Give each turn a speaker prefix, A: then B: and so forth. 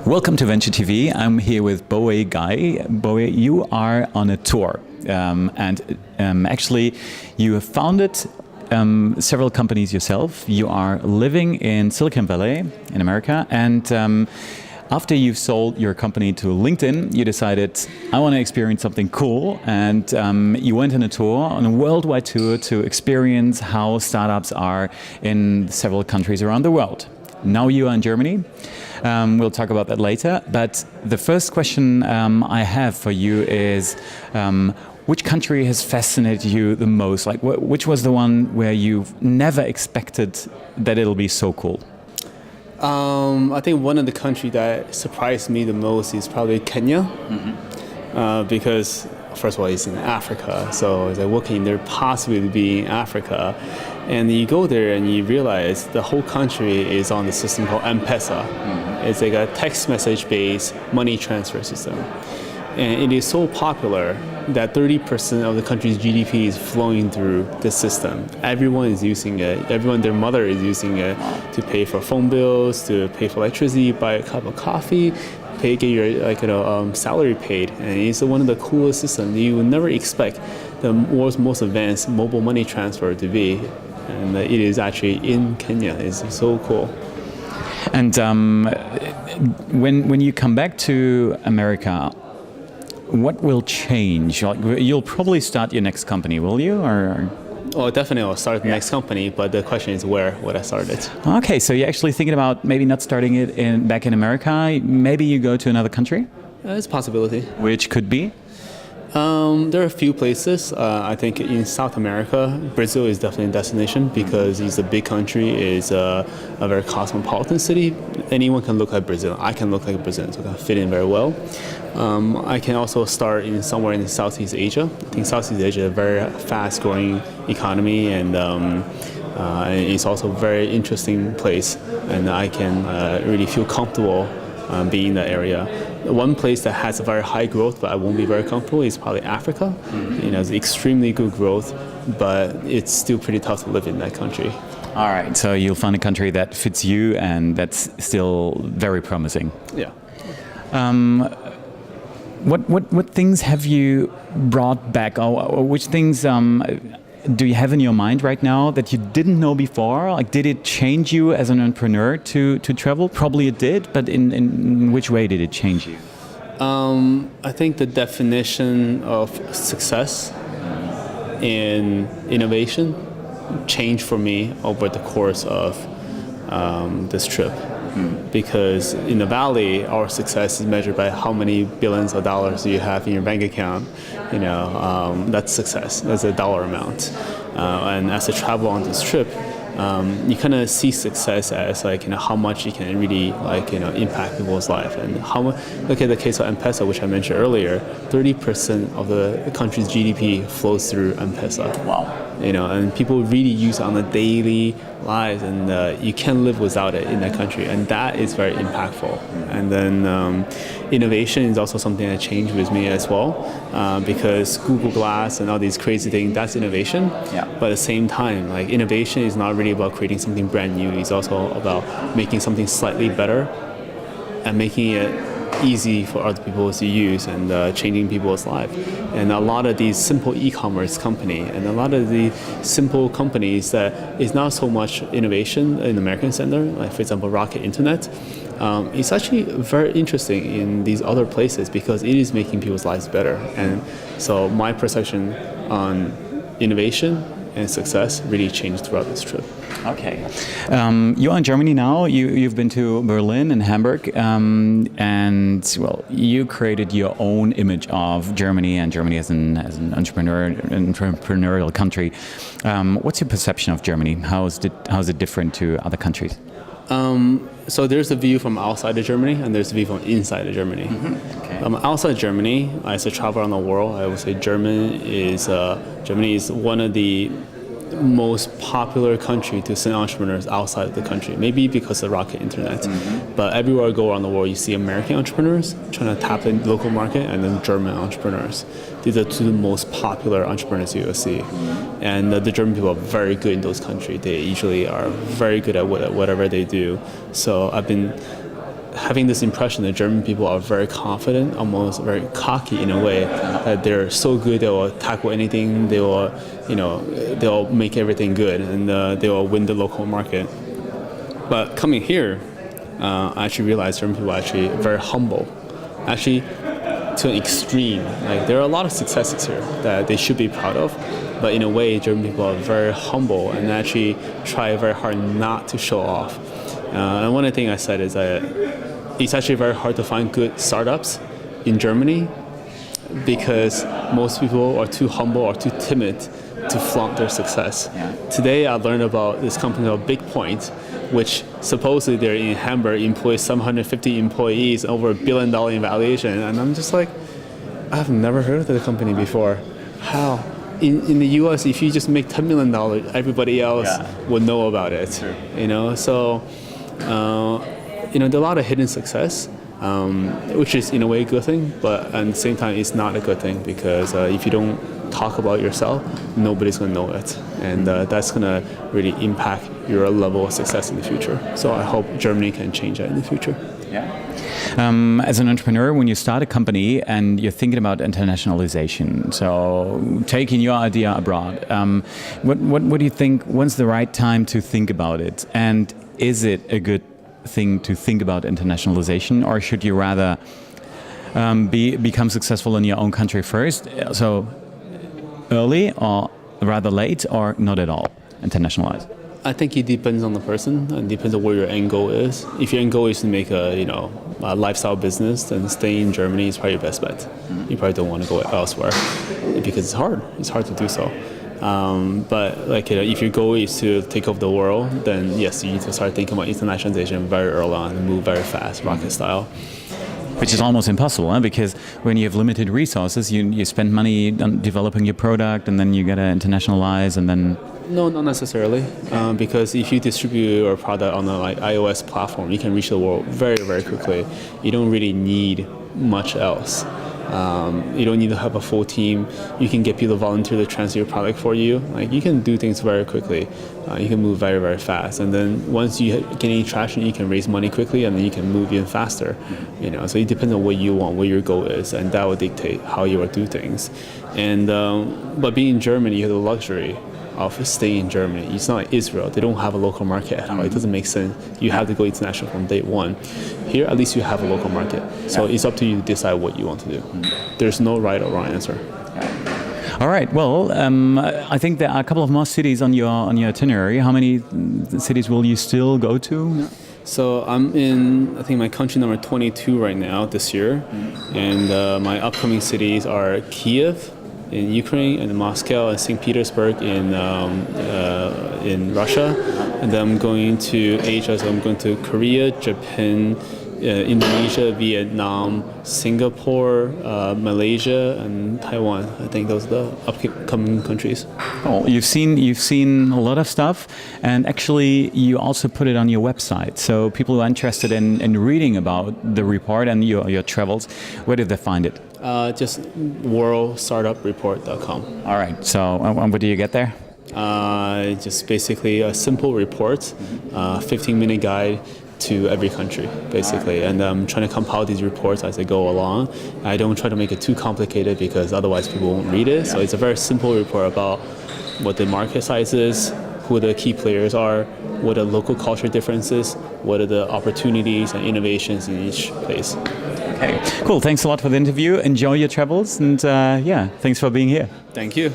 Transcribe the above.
A: Welcome to Venture TV. I'm here with Bowei Gai. Bowei, you are on a tour, actually you have founded several companies yourself. You are living in Silicon Valley in America, and after you've sold your company to LinkedIn, you decided, I want to experience something cool, and you went on a tour, on a worldwide tour, to experience how startups are in several countries around the world. Now you are in Germany. We'll talk about that later. But the first question I have for you is, which country has fascinated you the most? Like, which was the one where you've never expected that it'll be so cool?
B: I think one of the countries that surprised me the most is probably Kenya, because first of all, it's in Africa. So it's like, what can there possibly be in Africa? And you go there and you realize the whole country is on the system called M-Pesa. It's like a text message-based money transfer system. And it is so popular that 30% of the country's GDP is flowing through the system. Everyone is using it. Their mother is using it to pay for phone bills, to pay for electricity, buy a cup of coffee, get your salary paid. And it's one of the coolest systems. You would never expect the world's most advanced mobile money transfer to be. And it is actually in Kenya. It's so cool.
A: And when you come back to America, what will change? Like, you'll probably start your next company, will you?
B: Oh, definitely I'll start the next company, but the question is where would I start it?
A: Okay, so you're actually thinking about maybe not starting it back in America. Maybe you go to another country?
B: It's a possibility.
A: Which could be?
B: There are a few places. I think in South America, Brazil is definitely a destination because it's a big country, it's a very cosmopolitan city. Anyone can look like Brazil. I can look like Brazil, so I can fit in very well. I can also start somewhere in Southeast Asia. I think Southeast Asia is a very fast-growing economy, and it's also a very interesting place, and I can really feel comfortable being in that area. One place that has a very high growth, but I won't be very comfortable, is probably Africa. It's extremely good growth, but it's still pretty tough to live in that country.
A: All right, so you'll find a country that fits you and that's still very promising.
B: Yeah.
A: What things have you brought back, or which things do you have in your mind right now that you didn't know before? Like, did it change you as an entrepreneur to travel? Probably it did, but in which way did it change you?
B: I think the definition of success and innovation changed for me over the course of this trip. Because in the Valley, our success is measured by how many billions of dollars you have in your bank account. That's success. That's a dollar amount. And as I travel on this trip, you kind of see success as how much you can really impact people's life. And look at the case of M-Pesa, which I mentioned earlier. 30% of the country's GDP flows through M-Pesa.
A: Wow.
B: And people really use it on a daily lives, and you can't live without it in that country, and that is very impactful. And then innovation is also something that changed with me as well, because Google Glass and all these crazy things, that's innovation.
A: Yeah.
B: But at the same time, innovation is not really about creating something brand new. It's also about making something slightly better and making it easy for other people to use, and changing people's life. And a lot of these simple e-commerce company and a lot of the simple companies that is not so much innovation in the American center, like for example Rocket Internet, it's actually very interesting in these other places because it is making people's lives better. And so my perception on innovation and success really changed throughout this trip.
A: Okay. You're in Germany now. You've been to Berlin and Hamburg, and well, you created your own image of Germany and Germany as an entrepreneurial country. What's your perception of Germany? How is it different to other countries?
B: So there's a view from outside of Germany and there's a view from inside of Germany.
A: Okay.
B: Outside Germany, as I travel around the world, I would say Germany is one of the most popular country to send entrepreneurs outside of the country. Maybe because of Rocket Internet. But everywhere I go around the world, you see American entrepreneurs trying to tap the local market, and then German entrepreneurs. These are two most popular entrepreneurs you will see. And the German people are very good in those countries. They usually are very good at whatever they do. So I've been having this impression that German people are very confident, almost very cocky in a way, that they're so good they will tackle anything, they will, they'll make everything good, and they will win the local market. But coming here, I actually realized German people are actually very humble, actually to an extreme. Like there are a lot of successes here that they should be proud of, but in a way, German people are very humble and actually try very hard not to show off. And one of the things I said is that it's actually very hard to find good startups in Germany because most people are too humble or too timid to flaunt their success. Yeah. Today I learned about this company called Big Point, which supposedly they're in Hamburg, employs 750 employees, over $1 billion in valuation. And I'm just like, I've never heard of the company before. How? In the US, if you just make $10 million, everybody else would know about it. Sure. So there are a lot of hidden success, which is in a way a good thing, but at the same time it's not a good thing because if you don't talk about yourself, nobody's going to know it, and that's going to really impact your level of success in the future. So I hope Germany can change that in the future.
A: Yeah. As an entrepreneur, when you start a company and you're thinking about internationalization, so taking your idea abroad, what do you think, when's the right time to think about it? And is it a good thing to think about internationalization, or should you rather become successful in your own country first, so early or rather late, or not at all internationalize?
B: I think it depends on the person and depends on where your end goal is. If your end goal is to make a lifestyle business, then staying in Germany is probably your best bet. Mm-hmm. You probably don't want to go elsewhere because it's hard. It's hard to do so. But if your goal is to take over the world, then yes, you need to start thinking about internationalization very early on and move very fast, rocket style.
A: Which is almost impossible, huh? Because when you have limited resources, you spend money on developing your product, and then you gotta internationalize, and then...
B: No, not necessarily. Because if you distribute your product on a iOS platform, you can reach the world very, very quickly. You don't really need much else. You don't need to have a full team. You can get people to volunteer to translate your product for you. You can do things very quickly. You can move very, very fast. And then once you get any traction, you can raise money quickly, and then you can move even faster. So it depends on what you want, what your goal is, and that will dictate how you will do things. And but being in Germany, you have the luxury of staying in Germany. It's not like Israel. They don't have a local market at all. It doesn't make sense. You have to go international from day one. Here, at least you have a local market. So it's up to you to decide what you want to do. There's no right or wrong answer.
A: All right. Well, I think there are a couple of more cities on your itinerary. How many cities will you still go to?
B: So I'm in, I think, my country number 22 right now this year. And my upcoming cities are Kiev in Ukraine, and Moscow and St. Petersburg in Russia. And then I'm going to Asia, so I'm going to Korea, Japan, Indonesia, Vietnam, Singapore, Malaysia, and Taiwan. I think those are the upcoming countries.
A: Oh, you've seen a lot of stuff, and actually you also put it on your website. So people who are interested in reading about the report and your travels, where did they find it?
B: Just worldstartupreport.com.
A: All right. So what do you get there?
B: Just basically a simple report, 15-minute guide to every country, basically. And I'm trying to compile these reports as I go along. I don't try to make it too complicated because otherwise people won't read it. So it's a very simple report about what the market size is, who the key players are, what are local culture differences, what are the opportunities and innovations in each place.
A: Okay, cool. Thanks a lot for the interview. Enjoy your travels, and thanks for being here.
B: Thank you.